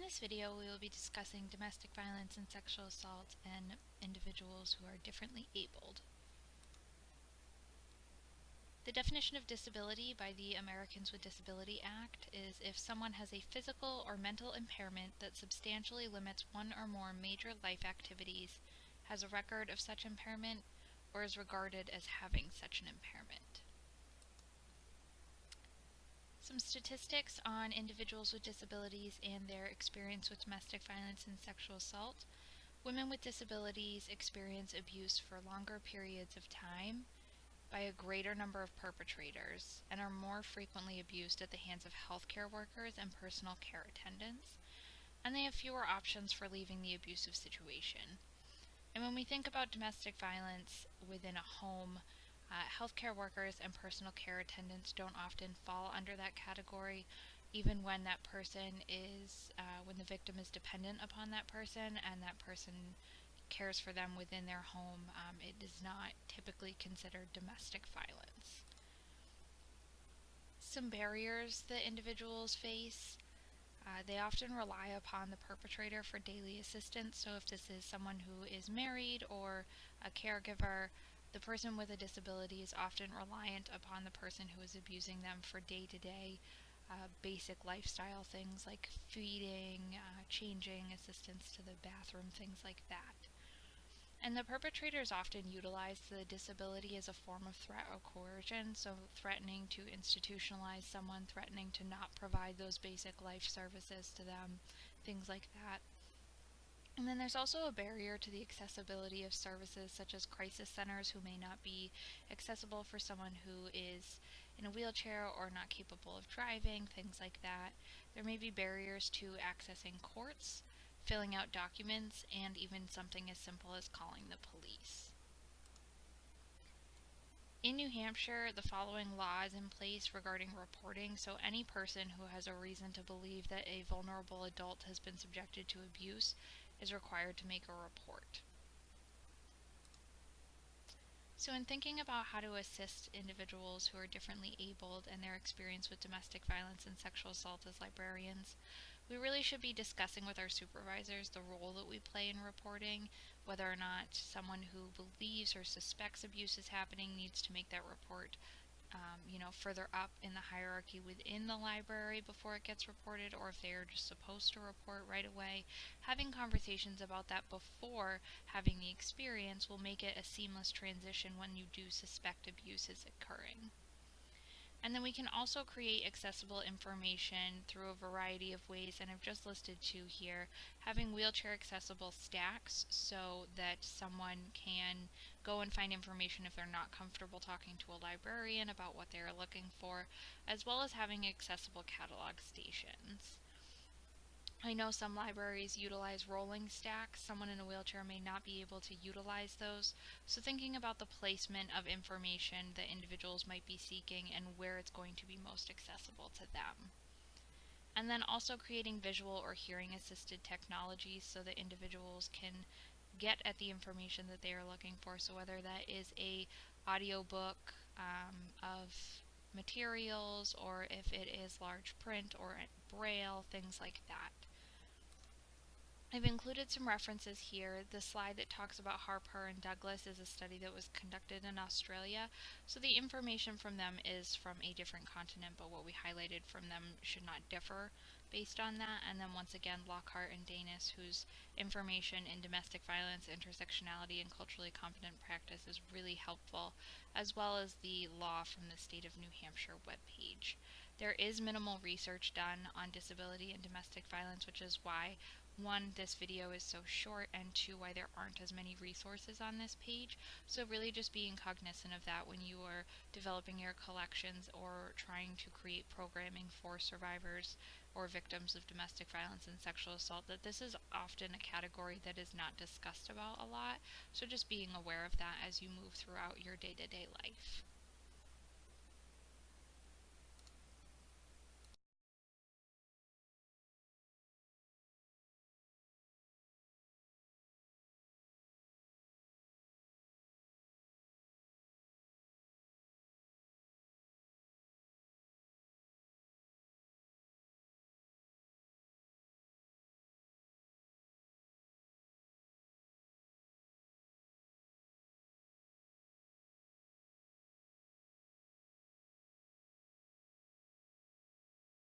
this video, we will be discussing domestic violence and sexual assault and individuals who are differently abled. The definition of disability by the Americans with Disability Act is if someone has a physical or mental impairment that substantially limits one or more major life activities, has a record of such impairment, or is regarded as having such an impairment. Some statistics on individuals with disabilities and their experience with domestic violence and sexual assault. Women with disabilities experience abuse for longer periods of time by a greater number of perpetrators and are more frequently abused at the hands of healthcare workers and personal care attendants, and they have fewer options for leaving the abusive situation. And when we think about domestic violence within a home, healthcare workers and personal care attendants don't often fall under that category, even when that person is, when the victim is dependent upon that person and that person cares for them within their home. It is not typically considered domestic violence. Some barriers that individuals face. They often rely upon the perpetrator for daily assistance, so if this is someone who is married or a caregiver, the person with a disability is often reliant upon the person who is abusing them for day-to-day basic lifestyle things like feeding, changing, assistance to the bathroom, things like that. And the perpetrators often utilize the disability as a form of threat or coercion, so threatening to institutionalize someone, threatening to not provide those basic life services to them, things like that. And then there's also a barrier to the accessibility of services such as crisis centers who may not be accessible for someone who is in a wheelchair or not capable of driving, things like that. There may be barriers to accessing courts, filling out documents, and even something as simple as calling the police. In New Hampshire, the following law is in place regarding reporting, so any person who has a reason to believe that a vulnerable adult has been subjected to abuse is required to make a report. So in thinking about how to assist individuals who are differently abled and their experience with domestic violence and sexual assault as librarians, we really should be discussing with our supervisors the role that we play in reporting, whether or not someone who believes or suspects abuse is happening needs to make that report further up in the hierarchy within the library before it gets reported, or if they are just supposed to report right away. Having conversations about that before having the experience will make it a seamless transition when you do suspect abuse is occurring. And then we can also create accessible information through a variety of ways, and I've just listed two here. Having wheelchair accessible stacks so that someone can go and find information if they're not comfortable talking to a librarian about what they're looking for, as well as having accessible catalog stations. I know some libraries utilize rolling stacks. Someone in a wheelchair may not be able to utilize those. So thinking about the placement of information that individuals might be seeking and where it's going to be most accessible to them. And then also creating visual or hearing assisted technologies so that individuals can get at the information that they are looking for. So whether that is a audiobook of materials, or if it is large print or braille, things like that. I've included some references here. The slide that talks about Harper and Douglas is a study that was conducted in Australia, so the information from them is from a different continent, but what we highlighted from them should not differ based on that. And then once again, Lockhart and Danis, whose information in domestic violence, intersectionality, and culturally competent practice is really helpful, as well as the law from the State of New Hampshire webpage. There is minimal research done on disability and domestic violence, which is why, one, this video is so short, and two, why there aren't as many resources on this page. So really just being cognizant of that when you are developing your collections or trying to create programming for survivors or victims of domestic violence and sexual assault, that this is often a category that is not discussed about a lot. So just being aware of that as you move throughout your day-to-day life.